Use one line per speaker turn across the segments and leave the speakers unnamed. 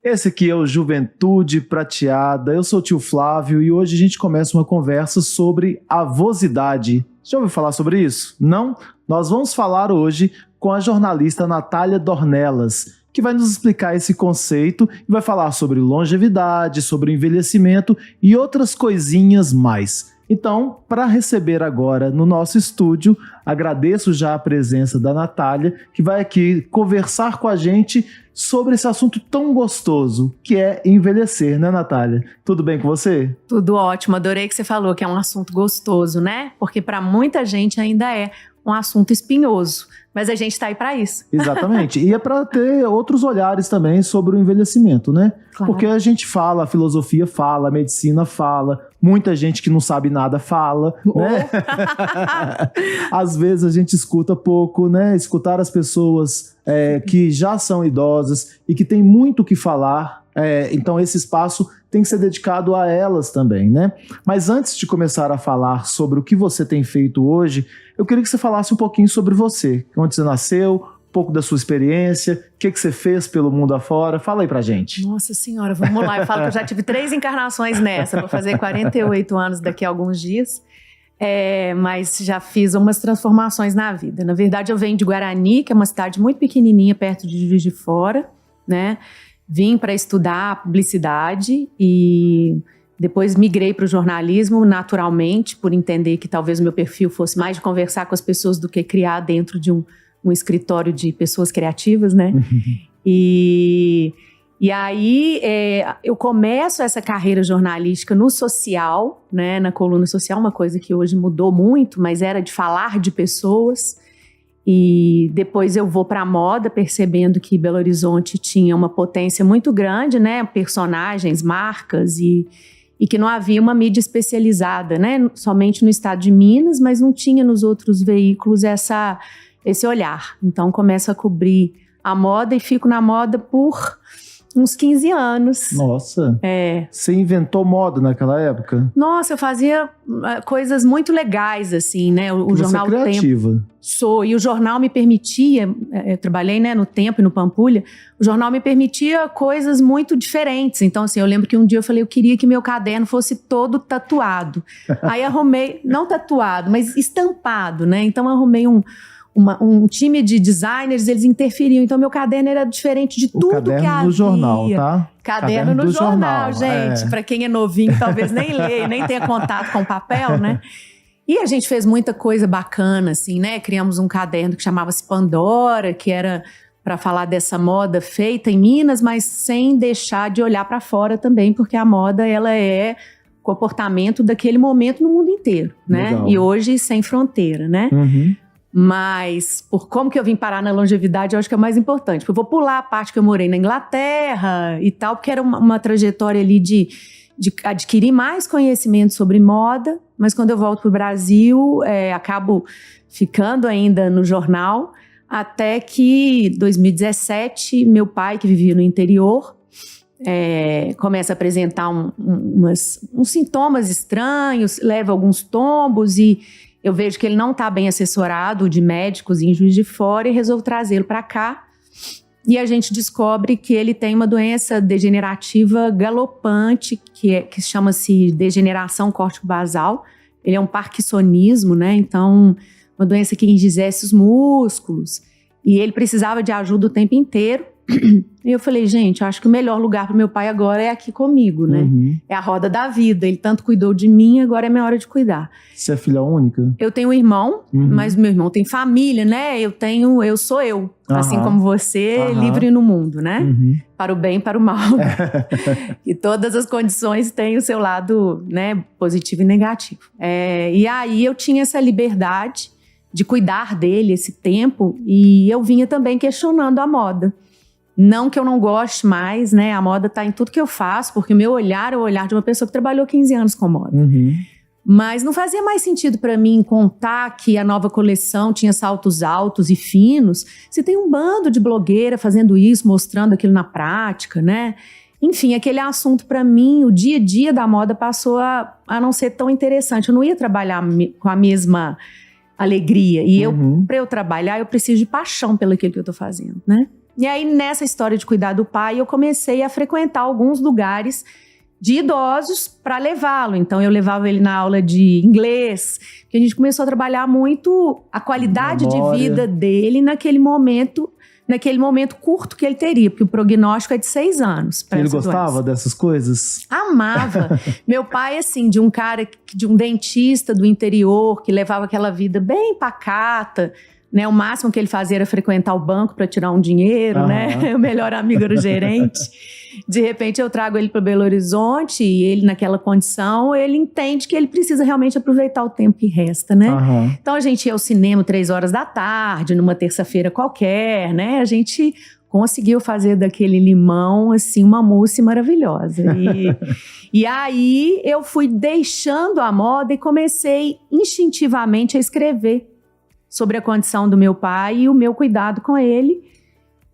Esse aqui é o Juventude Prateada, eu sou o tio Flávio e hoje a gente começa uma conversa sobre avosidade. Já ouviu falar sobre isso? Não? Nós vamos falar hoje com a jornalista Natália Dornelas, que vai nos explicar esse conceito e vai falar sobre longevidade, sobre envelhecimento e outras coisinhas mais. Então, para receber agora no nosso estúdio, agradeço já a presença da Natália, que vai aqui conversar com a gente sobre esse assunto tão gostoso, que é envelhecer, né, Natália? Tudo bem com você?
Tudo ótimo, adorei que você falou que é um assunto gostoso, né? Porque para muita gente ainda é um assunto espinhoso, mas a gente tá aí para isso.
Exatamente, e é para ter outros olhares também sobre o envelhecimento, né?
Claro.
Porque a gente fala, a filosofia fala, a medicina fala, muita gente que não sabe nada fala, né? Às vezes a gente escuta pouco, né? Escutar as pessoas que já são idosas e que têm muito o que falar, então esse espaço tem que ser dedicado a elas também, né? Mas antes de começar a falar sobre o que você tem feito hoje, eu queria que você falasse um pouquinho sobre você, onde você nasceu, um pouco da sua experiência, o que você fez pelo mundo afora. Fala aí pra gente.
Nossa senhora, vamos lá. Eu falo que eu já tive 3 encarnações nessa. Vou fazer 48 anos daqui a alguns dias. Mas já fiz umas transformações na vida. Na verdade, eu venho de Guarani, que é uma cidade muito pequenininha, perto de Juiz de Fora, né? Vim para estudar publicidade e depois migrei para o jornalismo naturalmente, por entender que talvez o meu perfil fosse mais de conversar com as pessoas do que criar dentro de um escritório de pessoas criativas, né? E aí eu começo essa carreira jornalística no social, né? Na coluna social, uma coisa que hoje mudou muito, mas era de falar de pessoas. E depois eu vou para a moda, percebendo que Belo Horizonte tinha uma potência muito grande, né? Personagens, marcas e que não havia uma mídia especializada, né? Somente no estado de Minas, mas não tinha nos outros veículos esse olhar. Então começo a cobrir a moda e fico na moda por uns 15 anos.
Nossa! Você inventou moda naquela época?
Nossa, eu fazia coisas muito legais, assim, né? O jornal
Você é criativa.
Tempo. Sou, e o jornal me permitia, eu trabalhei, né, no Tempo e no Pampulha, o jornal me permitia coisas muito diferentes. Então, assim, eu lembro que um dia eu falei, eu queria que meu caderno fosse todo tatuado. Aí arrumei, não tatuado, mas estampado, né? Então arrumei um time de designers, eles interferiam. Então, meu caderno era diferente de tudo que havia.
Caderno no jornal, tá?
Caderno no jornal, gente. Para quem é novinho, talvez nem leia, nem tenha contato com o papel, né? E a gente fez muita coisa bacana, assim, né? Criamos um caderno que chamava-se Pandora, que era para falar dessa moda feita em Minas, mas sem deixar de olhar para fora também, porque a moda, ela é comportamento daquele momento no mundo inteiro, né?
Legal.
E hoje sem fronteira, né?
Uhum.
Mas por como que eu vim parar na longevidade, eu acho que é mais importante. Eu vou pular a parte que eu morei na Inglaterra e tal, porque era uma trajetória ali de adquirir mais conhecimento sobre moda, mas quando eu volto para o Brasil, acabo ficando ainda no jornal, até que 2017, meu pai, que vivia no interior, começa a apresentar uns sintomas estranhos, leva alguns tombos e eu vejo que ele não está bem assessorado de médicos em Juiz de Fora e resolvo trazê-lo para cá. E a gente descobre que ele tem uma doença degenerativa galopante, que chama-se degeneração córtico-basal. Ele é um parkinsonismo, né? Então, uma doença que enrijece os músculos. E ele precisava de ajuda o tempo inteiro. E eu falei, gente, eu acho que o melhor lugar para o meu pai agora é aqui comigo, né? Uhum. É a roda da vida. Ele tanto cuidou de mim, agora é minha hora de cuidar.
Você é filha única?
Eu tenho um irmão, mas meu irmão tem família, né? Eu sou eu, assim como você, livre no mundo, né? Para o bem e para o mal. E todas as condições têm o seu lado, né, positivo e negativo. E aí eu tinha essa liberdade de cuidar dele esse tempo e eu vinha também questionando a moda. Não que eu não goste mais, né? A moda tá em tudo que eu faço, porque o meu olhar é o olhar de uma pessoa que trabalhou 15 anos com moda. Mas não fazia mais sentido para mim contar que a nova coleção tinha saltos altos e finos, se tem um bando de blogueira fazendo isso, mostrando aquilo na prática, né? Enfim, aquele assunto para mim, o dia a dia da moda passou a não ser tão interessante. Eu não ia trabalhar com a mesma alegria. E para eu trabalhar, eu preciso de paixão pelo aquilo que eu tô fazendo, né? E aí, nessa história de cuidar do pai, eu comecei a frequentar alguns lugares de idosos para levá-lo. Então, eu levava ele na aula de inglês, que a gente começou a trabalhar muito a qualidade de vida dele naquele momento curto que ele teria, porque o prognóstico é de 6 anos.
Ele gostava dessas coisas?
Amava. Meu pai, assim, de um dentista do interior, que levava aquela vida bem pacata, né? O máximo que ele fazia era frequentar o banco para tirar um dinheiro, né? O melhor amigo era o gerente. De repente eu trago ele para Belo Horizonte e ele naquela condição, ele entende que ele precisa realmente aproveitar o tempo que resta, né? Então a gente ia ao cinema 3 horas da tarde, numa terça-feira qualquer, né? A gente conseguiu fazer daquele limão, assim, uma mousse maravilhosa. E aí eu fui deixando a moda e comecei instintivamente a escrever sobre a condição do meu pai e o meu cuidado com ele.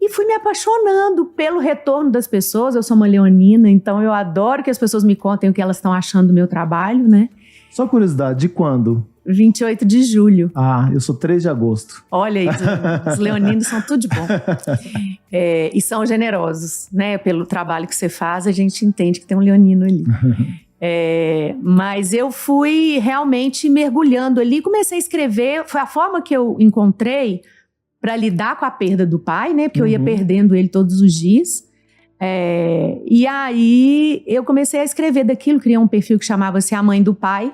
E fui me apaixonando pelo retorno das pessoas. Eu sou uma leonina, então eu adoro que as pessoas me contem o que elas estão achando do meu trabalho, né?
Só curiosidade, de quando?
28 de julho.
Ah, eu sou 3 de agosto.
Olha aí, os leoninos são tudo de bom. E são generosos, né? Pelo trabalho que você faz, a gente entende que tem um leonino ali. Mas eu fui realmente mergulhando ali, comecei a escrever. Foi a forma que eu encontrei para lidar com a perda do pai, né? Porque eu ia perdendo ele todos os dias. E aí eu comecei a escrever daquilo, criei um perfil que chamava-se A Mãe do Pai.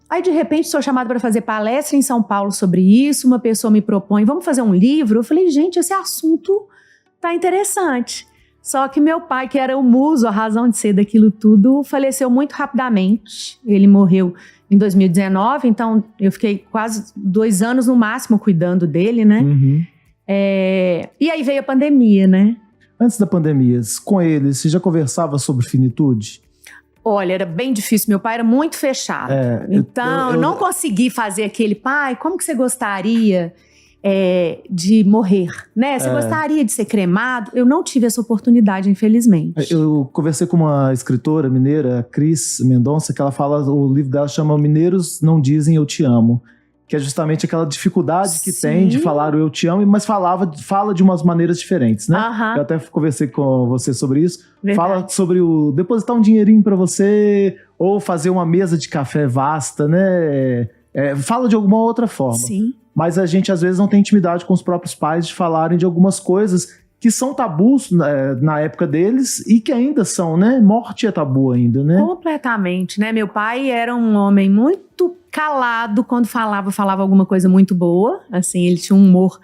Aí de repente sou chamada para fazer palestra em São Paulo sobre isso. Uma pessoa me propõe, vamos fazer um livro? Eu falei, gente, esse assunto tá interessante. Só que meu pai, que era o muso, a razão de ser daquilo tudo, faleceu muito rapidamente. Ele morreu em 2019, então eu fiquei quase 2 anos no máximo cuidando dele, né? E aí veio a pandemia, né?
Antes da pandemia, com ele, você já conversava sobre finitude?
Olha, era bem difícil. Meu pai era muito fechado. Então, eu não consegui fazer aquele, pai, como que você gostaria de morrer, né? Você gostaria de ser cremado? Eu não tive essa oportunidade, infelizmente.
Eu conversei com uma escritora mineira, a Cris Mendonça, que ela fala, o livro dela chama Mineiros Não Dizem Eu Te Amo, que é justamente aquela dificuldade que tem de falar o eu te amo, mas fala de umas maneiras diferentes, né? Eu até conversei com você sobre isso. Fala sobre o depositar um dinheirinho pra você, ou fazer uma mesa de café vasta, né? Fala de alguma outra forma.
Sim.
Mas a gente às vezes não tem intimidade com os próprios pais de falarem de algumas coisas que são tabus na época deles e que ainda são, né? Morte é tabu ainda, né?
Completamente, né? Meu pai era um homem muito calado quando falava alguma coisa muito boa. Assim, ele tinha um humor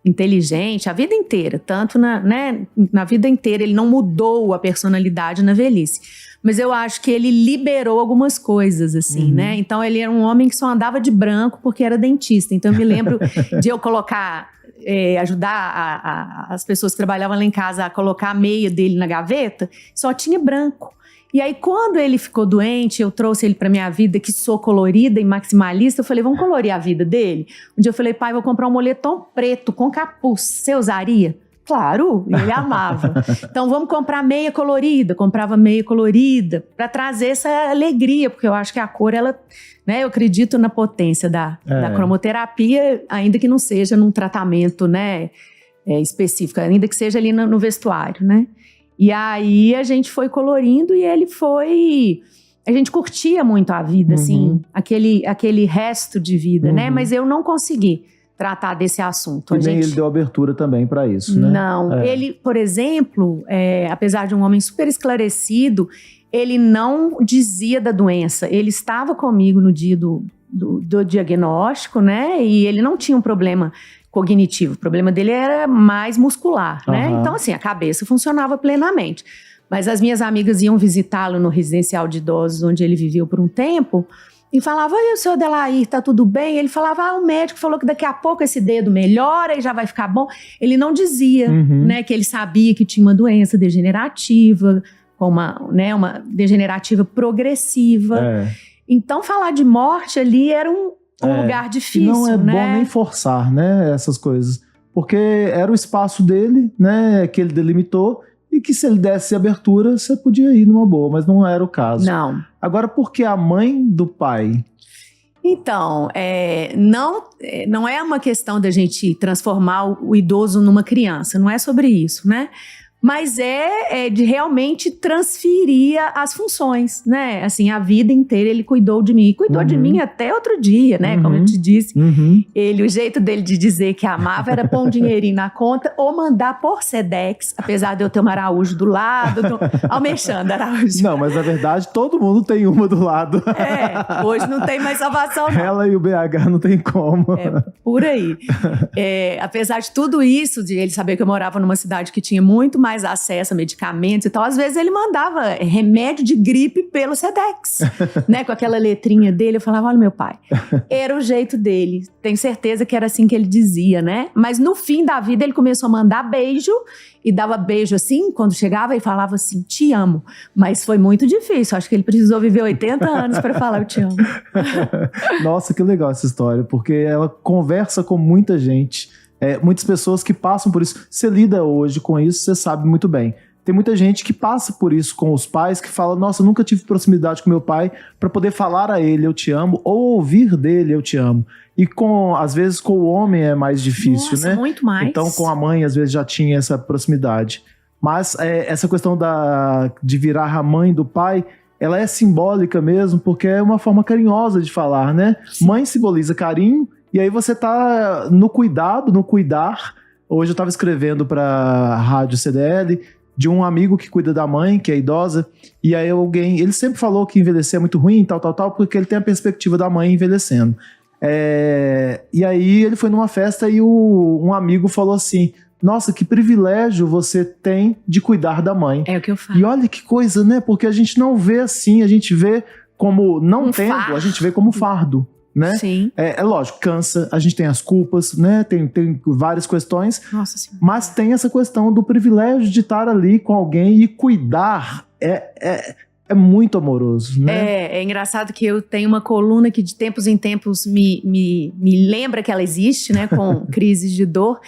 inteligente a vida inteira. Tanto na vida inteira, ele não mudou a personalidade na velhice. Mas eu acho que ele liberou algumas coisas, assim, né? Então, ele era um homem que só andava de branco porque era dentista. Então, eu me lembro de eu colocar... ajudar as pessoas que trabalhavam lá em casa a colocar a meia dele na gaveta, só tinha branco. E aí, quando ele ficou doente, eu trouxe ele pra minha vida, que sou colorida e maximalista, eu falei, vamos colorir a vida dele? Um dia eu falei, pai, vou comprar um moletom preto com capuz, você usaria? Claro, ele amava. Então, vamos comprar meia colorida. Comprava meia colorida para trazer essa alegria, porque eu acho que a cor, ela, né, eu acredito na potência da cromoterapia, ainda que não seja num tratamento, né, específico, ainda que seja ali no vestuário, né? E aí a gente foi colorindo e ele foi... A gente curtia muito a vida, assim, aquele resto de vida, né? Mas eu não consegui tratar desse assunto.
E nem ele deu abertura também para isso, né?
Não. Ele, por exemplo, apesar de um homem super esclarecido, ele não dizia da doença. Ele estava comigo no dia do diagnóstico, né? E ele não tinha um problema cognitivo. O problema dele era mais muscular, né? Então, assim, a cabeça funcionava plenamente. Mas as minhas amigas iam visitá-lo no residencial de idosos, onde ele viveu por um tempo, e falava, e o senhor Adelair, tá tudo bem? Ele falava, o médico falou que daqui a pouco esse dedo melhora e já vai ficar bom. Ele não dizia, né, que ele sabia que tinha uma doença degenerativa, uma degenerativa progressiva. Então, falar de morte ali era um lugar difícil,
não é bom nem forçar, né, essas coisas. Porque era o espaço dele, né, que ele delimitou, e que se ele desse abertura, você podia ir numa boa, mas não era o caso.
Não.
Agora, por que a mãe do pai?
Então, não é uma questão da gente transformar o idoso numa criança, não é sobre isso, né? Mas é de realmente transferir as funções, né? Assim, a vida inteira ele cuidou de mim. E cuidou de mim até outro dia, né? Como eu te disse. O jeito dele de dizer que amava era pôr um dinheirinho na conta ou mandar por Sedex, apesar de eu ter uma Araújo do lado, Almexandre Araújo.
Não, mas na verdade todo mundo tem uma do lado.
Hoje não tem mais salvação, não.
Ela e o BH não tem como.
Por aí. Apesar de tudo isso, de ele saber que eu morava numa cidade que tinha muito mais acesso a medicamentos e tal, às vezes ele mandava remédio de gripe pelo Sedex, né? Com aquela letrinha dele, eu falava, olha meu pai, era o jeito dele, tenho certeza que era assim que ele dizia, né? Mas no fim da vida ele começou a mandar beijo e dava beijo assim, quando chegava e falava assim, te amo, mas foi muito difícil, acho que ele precisou viver 80 anos para falar eu te amo.
Nossa, que legal essa história, porque ela conversa com muita gente. Muitas pessoas que passam por isso. Você lida hoje com isso, você sabe muito bem. Tem muita gente que passa por isso com os pais, que fala, nossa, eu nunca tive proximidade com meu pai para poder falar a ele eu te amo, ou ouvir dele eu te amo. E às vezes com o homem é mais difícil,
nossa,
né?
Muito mais.
Então com a mãe às vezes já tinha essa proximidade. Mas essa questão de virar a mãe do pai, ela é simbólica mesmo, porque é uma forma carinhosa de falar, né? Sim. Mãe simboliza carinho, e aí você tá no cuidado, no cuidar. Hoje eu estava escrevendo para a Rádio CDL de um amigo que cuida da mãe, que é idosa, e aí ele sempre falou que envelhecer é muito ruim, tal, porque ele tem a perspectiva da mãe envelhecendo. E aí ele foi numa festa e um amigo falou assim, nossa, que privilégio você tem de cuidar da mãe.
É o que eu falo.
E olha que coisa, né? Porque a gente não vê assim, a gente vê como não tendo, fardo. A gente vê como fardo. Né?
Sim.
É lógico, cansa, a gente tem as culpas, né? Tem várias questões.
Nossa Senhora.
Mas tem essa questão do privilégio de estar ali com alguém e cuidar. É muito amoroso, né?
É engraçado que eu tenho uma coluna que de tempos em tempos me lembra que ela existe, né? Com crises de dor.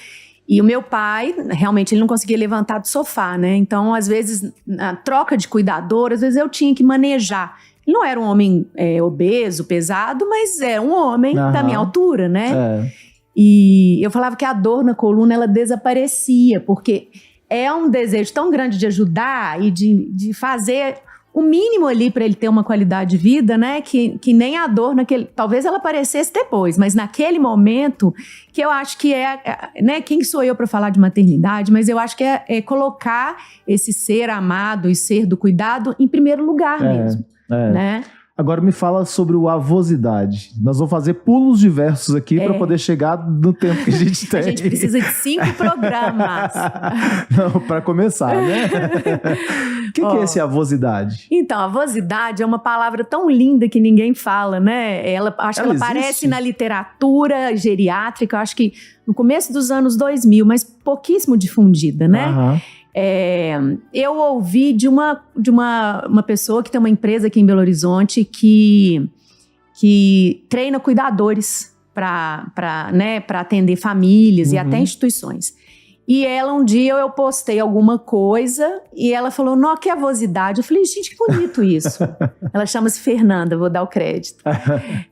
E o meu pai, realmente, ele não conseguia levantar do sofá, né? Então, às vezes, na troca de cuidador, às vezes eu tinha que manejar. Ele não era um homem obeso, pesado, mas é um homem da minha altura, né? E eu falava que a dor na coluna, ela desaparecia, porque é um desejo tão grande de ajudar e de fazer o mínimo ali para ele ter uma qualidade de vida, né? Que nem a dor talvez ela aparecesse depois, mas naquele momento que eu acho que né? Quem sou eu para falar de maternidade? Mas eu acho que é colocar esse ser amado e ser do cuidado em primeiro lugar mesmo. Né?
Agora me fala sobre o avosidade. Nós vamos fazer pulos diversos aqui para poder chegar no tempo que a gente tem.
A gente precisa de 5 programas.
Não, para começar, né? O que é esse avosidade?
Então, avosidade é uma palavra tão linda que ninguém fala, né? Acho que ela aparece na literatura geriátrica, acho que no começo dos anos 2000, mas pouquíssimo difundida, né? Eu ouvi de uma pessoa que tem uma empresa aqui em Belo Horizonte que treina cuidadores para atender famílias e até instituições. E ela, um dia eu postei alguma coisa e ela falou, não, que avosidade. Eu falei, gente, que bonito isso. Ela chama-se Fernanda, vou dar o crédito.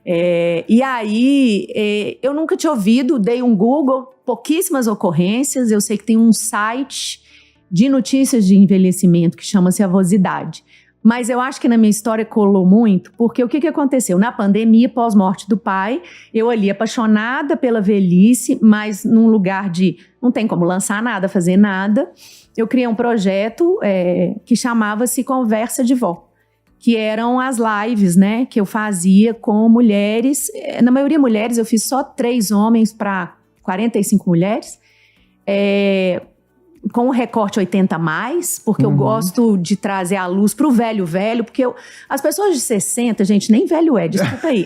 E aí, eu nunca tinha ouvido, dei um Google, pouquíssimas ocorrências. Eu sei que tem um site de notícias de envelhecimento que chama-se Avosidade. Mas eu acho que na minha história colou muito, porque o que aconteceu? Na pandemia, pós-morte do pai, eu ali apaixonada pela velhice, mas num lugar de não tem como lançar nada, fazer nada, eu criei um projeto que chamava-se Conversa de Vó, que eram as lives, né, que eu fazia com mulheres, na maioria mulheres, eu fiz só 3 homens para 45 mulheres, com o recorte 80+, porque eu gosto de trazer a luz pro velho, porque as pessoas de 60, gente, nem velho desculpa aí.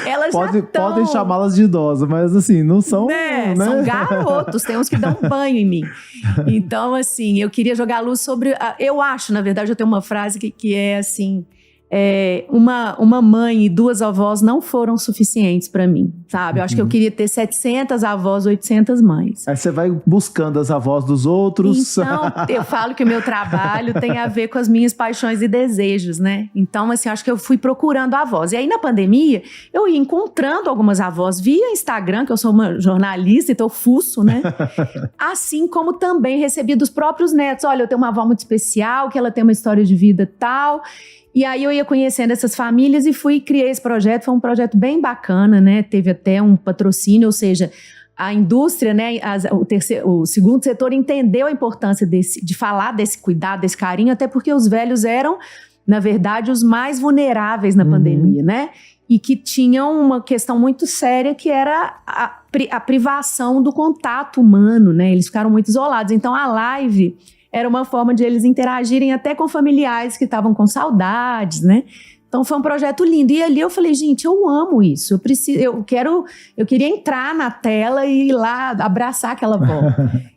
Elas
podem chamá-las de idosas, mas assim, não são...
Né? São garotos, tem uns que dão um banho em mim. Então, assim, eu queria jogar a luz sobre... Eu acho, na verdade, eu tenho uma frase que é assim... uma mãe e 2 avós não foram suficientes para mim. sabe? Eu acho que eu queria ter 700 avós, 800 mães.
Aí você vai buscando as avós dos outros.
Então, eu falo que o meu trabalho tem a ver com as minhas paixões e desejos, né? Então, assim, eu acho que eu fui procurando avós. E aí, na pandemia, eu ia encontrando algumas avós via Instagram, que eu sou uma jornalista, então eu fuço, né? Assim como também recebi dos próprios netos. Olha, eu tenho uma avó muito especial, que ela tem uma história de vida tal. E aí eu ia conhecendo essas famílias e criei esse projeto. Foi um projeto bem bacana, né? Teve até um patrocínio, ou seja, a indústria, né? O segundo setor entendeu a importância de falar desse cuidado, desse carinho, até porque os velhos eram, na verdade, os mais vulneráveis na pandemia, né? E que tinham uma questão muito séria, que era a privação do contato humano, né? Eles ficaram muito isolados. Então, a live era uma forma de eles interagirem até com familiares que estavam com saudades, né? Então foi um projeto lindo. E ali eu falei, gente, eu amo isso. Eu queria entrar na tela e ir lá abraçar aquela avó.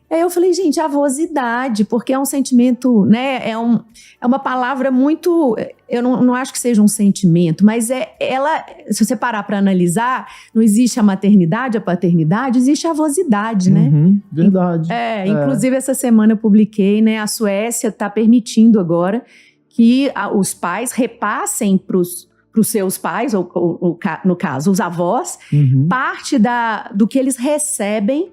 Aí eu falei, gente, avosidade, porque é um sentimento, né? É uma palavra muito... Eu não acho que seja um sentimento, mas se você parar para analisar, não existe a maternidade, a paternidade, existe a avosidade, né?
Verdade.
Inclusive essa semana eu publiquei, né? A Suécia está permitindo agora que os pais repassem para os seus pais, ou no caso, os avós, parte do que eles recebem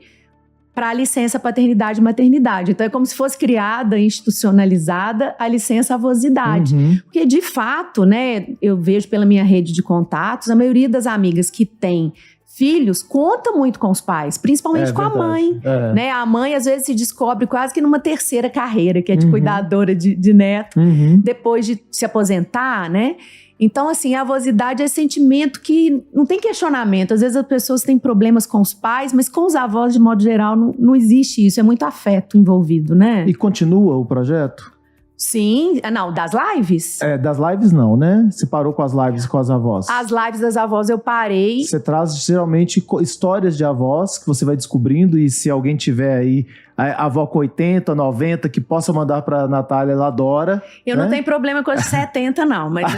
para a licença paternidade e maternidade. Então, é como se fosse criada, institucionalizada a licença avosidade. Porque, de fato, né, eu vejo pela minha rede de contatos, a maioria das amigas que têm filhos conta muito com os pais, principalmente com a mãe. Né? A mãe, às vezes, se descobre quase que numa terceira carreira, que é de cuidadora de neto, depois de se aposentar, né? Então, assim, a avosidade é sentimento que não tem questionamento. Às vezes as pessoas têm problemas com os pais, mas com os avós, de modo geral, não existe isso. É muito afeto envolvido, né?
E continua o projeto?
Sim. Não, das lives?
Das lives não, né? Você parou com as lives com as avós?
As lives das avós eu parei.
Você traz, geralmente, histórias de avós que você vai descobrindo, e se alguém tiver aí a avó com 80, 90, que possa mandar pra Natália, ela adora.
Eu não tenho problema com os 70, não, mas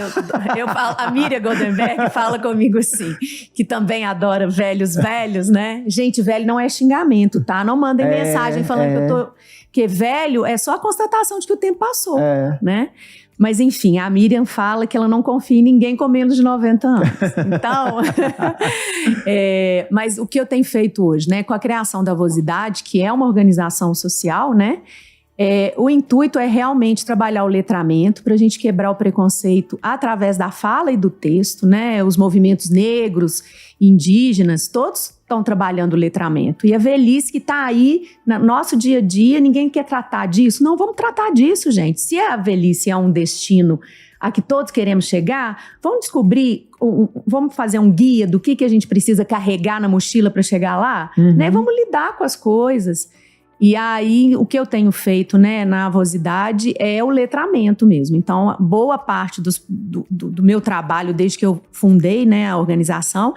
eu falo, a Miriam Goldenberg fala comigo assim, que também adora velhos, né? Gente, velho não é xingamento, tá? Não mandem mensagem falando que eu tô... Porque velho é só a constatação de que o tempo passou, né? Mas, enfim, a Miriam fala que ela não confia em ninguém com menos de 90 anos. Então, mas o que eu tenho feito hoje, né? Com a criação da Avosidade, que é uma organização social, né? O intuito é realmente trabalhar o letramento para a gente quebrar o preconceito através da fala e do texto, né? Os movimentos negros, indígenas, todos estão trabalhando o letramento. E a velhice que está aí no nosso dia a dia, ninguém quer tratar disso. Não, vamos tratar disso, gente. Se a velhice é um destino a que todos queremos chegar, vamos descobrir, vamos fazer um guia do que a gente precisa carregar na mochila para chegar lá, né? Vamos lidar com as coisas. E aí, o que eu tenho feito, né, na Avosidade é o letramento mesmo. Então, boa parte do meu trabalho, desde que eu fundei, né, a organização,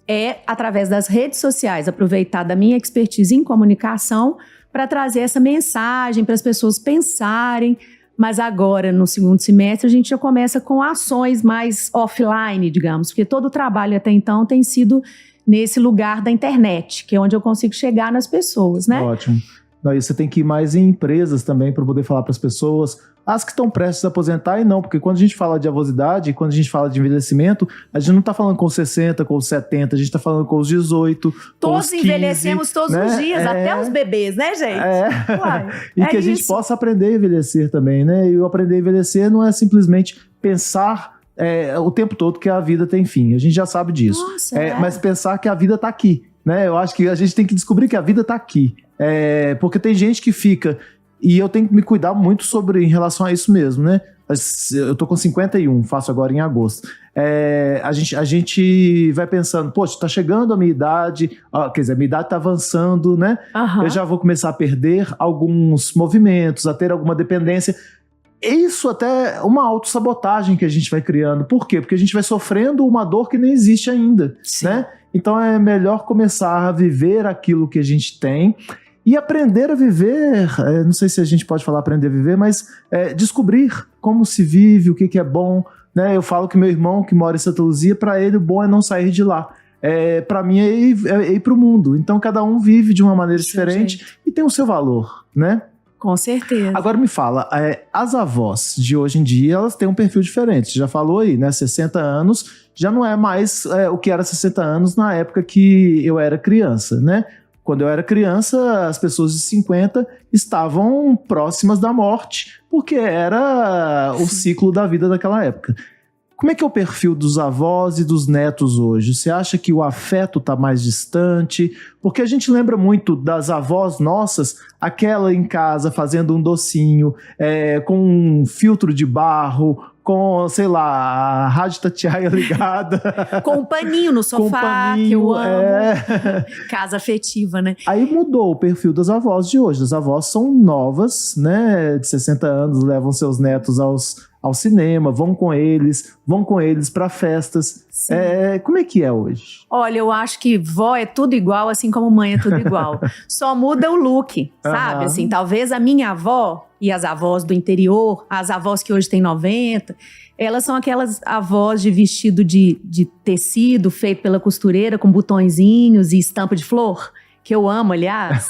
é através das redes sociais, aproveitar da minha expertise em comunicação para trazer essa mensagem para as pessoas pensarem. Mas agora, no segundo semestre, a gente já começa com ações mais offline, digamos, porque todo o trabalho até então tem sido nesse lugar da internet, que é onde eu consigo chegar nas pessoas, né?
Ótimo. Daí você tem que ir mais em empresas também para poder falar para as pessoas, as que estão prestes a aposentar e não, porque quando a gente fala de avosidade, quando a gente fala de envelhecimento, a gente não está falando com os 60, com os 70, a gente está falando com os 18,
todos
com os 15,
envelhecemos todos, né? Os dias, até os bebês, né, gente? Uai,
e que a gente possa aprender a envelhecer também, né? E o aprender a envelhecer não é simplesmente pensar o tempo todo que a vida tem fim. A gente já sabe disso.
Nossa,
mas pensar que a vida está aqui, né? Eu acho que a gente tem que descobrir que a vida está aqui. Porque tem gente que fica... E eu tenho que me cuidar muito em relação a isso mesmo, né? Eu tô com 51, faço agora em agosto. A gente vai pensando, poxa, tá chegando a minha idade, quer dizer, a minha idade tá avançando, né? Eu já vou começar a perder alguns movimentos, a ter alguma dependência. Isso até é uma autossabotagem que a gente vai criando. Por quê? Porque a gente vai sofrendo uma dor que nem existe ainda, né? Então é melhor começar a viver aquilo que a gente tem e aprender a viver, não sei se a gente pode falar aprender a viver, mas descobrir como se vive, o que é bom, né? Eu falo que meu irmão, que mora em Santa Luzia, para ele o bom é não sair de lá. Para mim é ir pro mundo. Então cada um vive de uma maneira diferente e tem o seu valor, né?
Com certeza.
Agora me fala, as avós de hoje em dia, elas têm um perfil diferente. Você já falou aí, né? 60 anos já não é mais o que era 60 anos na época que eu era criança, né? Quando eu era criança, as pessoas de 50 estavam próximas da morte, porque era o ciclo da vida daquela época. Como é que é o perfil dos avós e dos netos hoje? Você acha que o afeto está mais distante? Porque a gente lembra muito das avós nossas, aquela em casa fazendo um docinho, com um filtro de barro, com, sei lá, a rádio Tatiaia ligada.
Com um paninho no sofá, que eu amo. Casa afetiva, né?
Aí mudou o perfil das avós de hoje. As avós são novas, né? De 60 anos, levam seus netos ao cinema, vão com eles para festas. Como é que é hoje?
Olha, eu acho que vó é tudo igual, assim como mãe é tudo igual. Só muda o look, sabe? Assim, talvez a minha avó e as avós do interior, as avós que hoje têm 90, elas são aquelas avós de vestido de tecido feito pela costureira com botõezinhos e estampa de flor, que eu amo, aliás.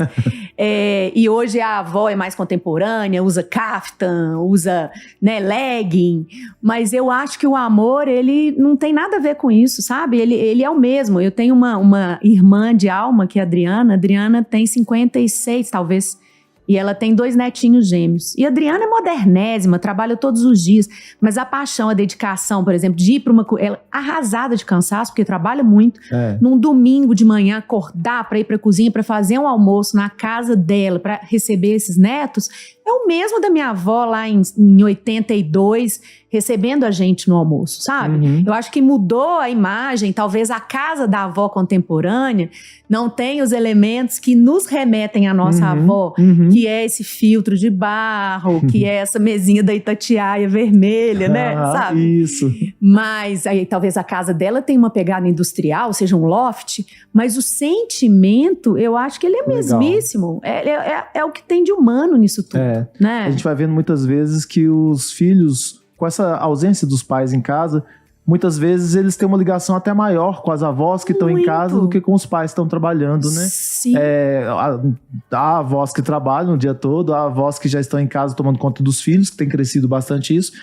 E hoje a avó é mais contemporânea, usa kaftan, usa, né, legging. Mas eu acho que o amor, ele não tem nada a ver com isso, sabe? Ele é o mesmo. Eu tenho uma irmã de alma, que é a Adriana. A Adriana tem 56, talvez. E ela tem 2 netinhos gêmeos. E a Adriana é modernésima, trabalha todos os dias. Mas a paixão, a dedicação, por exemplo, de ir para ela arrasada de cansaço, porque trabalha muito. Num domingo de manhã, acordar para ir para a cozinha, para fazer um almoço na casa dela, para receber esses netos, é o mesmo da minha avó lá em 82, recebendo a gente no almoço, sabe? Eu acho que mudou a imagem, talvez a casa da avó contemporânea não tem os elementos que nos remetem à nossa avó, que é esse filtro de barro, que é essa mesinha da Itatiaia vermelha, né? Sabe?
Isso.
Mas aí talvez a casa dela tenha uma pegada industrial, seja um loft, mas o sentimento, eu acho que ele é mesmíssimo. É o que tem de humano nisso tudo. Né?
A gente vai vendo muitas vezes que os filhos, com essa ausência dos pais em casa, muitas vezes eles têm uma ligação até maior com as avós que estão em casa do que com os pais que estão trabalhando, né?
Sim.
Há avós que trabalham o dia todo, há avós que já estão em casa tomando conta dos filhos, que tem crescido bastante isso.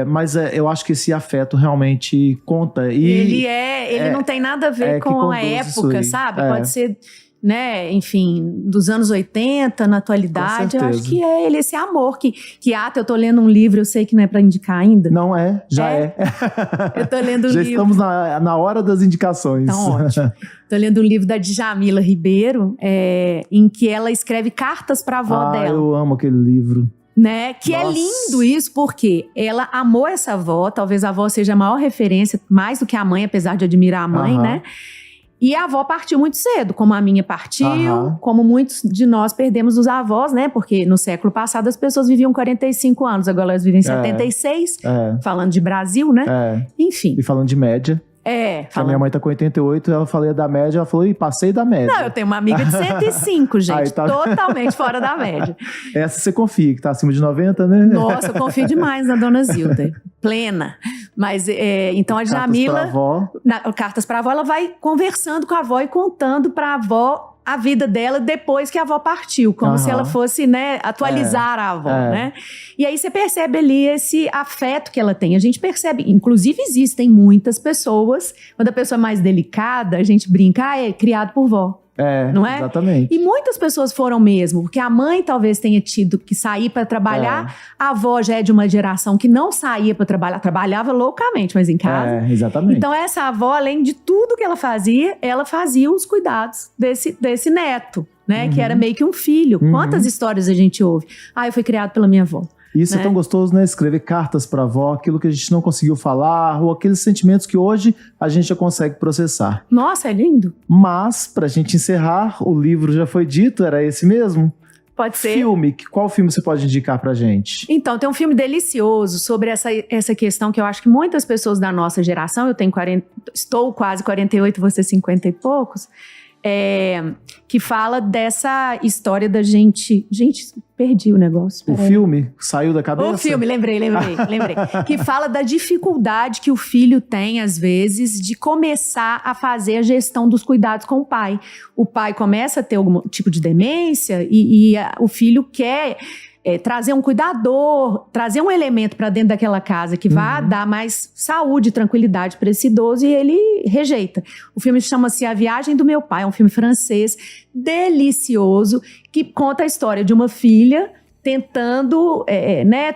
Mas eu acho que esse afeto realmente conta. E
ele não tem nada a ver com a época, sabe? Pode ser, né, enfim, dos anos 80, na atualidade, eu acho que é esse amor que eu tô lendo um livro, eu sei que não é pra indicar ainda.
Não é, já é.
Eu tô lendo um
já
livro.
Estamos na hora das indicações.
Então, ótimo. Tô lendo um livro da Djamila Ribeiro, em que ela escreve cartas pra avó dela.
Eu amo aquele livro.
Né? Que
Nossa.
É lindo isso, porque ela amou essa avó, talvez a avó seja a maior referência, mais do que a mãe, apesar de admirar a mãe, né? E a avó partiu muito cedo, como a minha partiu, como muitos de nós perdemos os avós, né? Porque no século passado as pessoas viviam 45 anos, agora elas vivem 76, falando de Brasil, né? Enfim.
E falando de média. A minha mãe tá com 88, ela falou da média, ela falou, passei da média.
Não, eu tenho uma amiga de 105, gente, totalmente fora da média.
Essa você confia, que tá acima de 90, né?
Nossa, eu confio demais na dona Zilda, plena. Mas, então a Djamila... Cartas pra avó, ela vai conversando com a avó e contando pra avó a vida dela depois que a avó partiu, como se ela fosse, né, atualizar a avó, né? E aí você percebe ali esse afeto que ela tem. A gente percebe, inclusive existem muitas pessoas, quando a pessoa é mais delicada, a gente brinca, é criado por vó. Não é?
Exatamente.
E muitas pessoas foram mesmo, porque a mãe talvez tenha tido que sair para trabalhar, a avó já é de uma geração que não saía para trabalhar, trabalhava loucamente, mas em casa.
Exatamente.
Então essa avó, além de tudo que ela fazia os cuidados desse neto, né? Que era meio que um filho. Quantas histórias a gente ouve? Eu fui criado pela minha avó.
Isso é tão gostoso, né? Escrever cartas para a avó, aquilo que a gente não conseguiu falar, ou aqueles sentimentos que hoje a gente já consegue processar.
Nossa, é lindo.
Mas, pra gente encerrar, o livro já foi dito, era esse mesmo?
Pode ser.
Qual filme você pode indicar pra gente?
Então, tem um filme delicioso sobre essa questão que eu acho que muitas pessoas da nossa geração, estou quase 48, você 50 e poucos, que fala dessa história da gente... Gente, perdi o negócio.
O filme saiu da cabeça?
O filme, lembrei. Que fala da dificuldade que o filho tem, às vezes, de começar a fazer a gestão dos cuidados com o pai. O pai começa a ter algum tipo de demência e o filho quer... trazer um cuidador, trazer um elemento para dentro daquela casa que vá dar mais saúde e tranquilidade para esse idoso, e ele rejeita. O filme chama-se A Viagem do Meu Pai, é um filme francês delicioso, que conta a história de uma filha tentando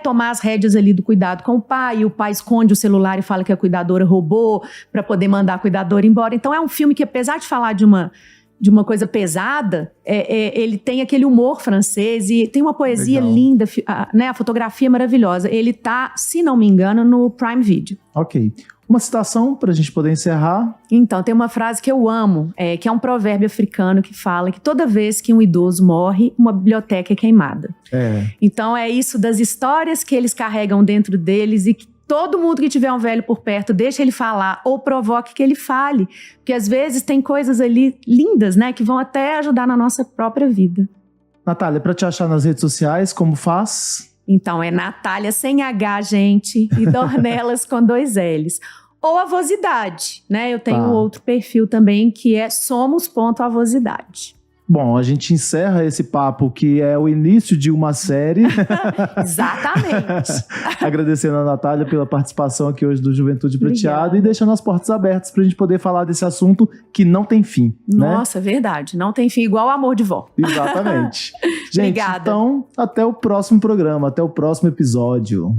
tomar as rédeas ali do cuidado com o pai, e o pai esconde o celular e fala que a cuidadora roubou para poder mandar a cuidadora embora. Então é um filme que, apesar de falar de uma coisa pesada, ele tem aquele humor francês e tem uma poesia linda, a fotografia é maravilhosa. Ele tá, se não me engano, no Prime Video.
Ok. Uma citação para a gente poder encerrar.
Então, tem uma frase que eu amo, que é um provérbio africano que fala que toda vez que um idoso morre, uma biblioteca é queimada. Então, é isso das histórias que eles carregam dentro deles e que todo mundo que tiver um velho por perto, deixa ele falar ou provoque que ele fale. Porque às vezes tem coisas ali lindas, né? Que vão até ajudar na nossa própria vida.
Natália, para te achar nas redes sociais, como faz?
Então, é Natália sem H, gente, e Dornelas com 2 L's. Ou Avosidade, né? Eu tenho outro perfil também que é somos.avosidade.
Bom, a gente encerra esse papo que é o início de uma série.
Exatamente.
Agradecendo a Natália pela participação aqui hoje do Juventude Prateada e deixando as portas abertas para a gente poder falar desse assunto que não tem fim.
Nossa, né? Verdade. Não tem fim, igual o amor de vó.
Exatamente. Gente,
Obrigada.
Então, até o próximo programa, até o próximo episódio.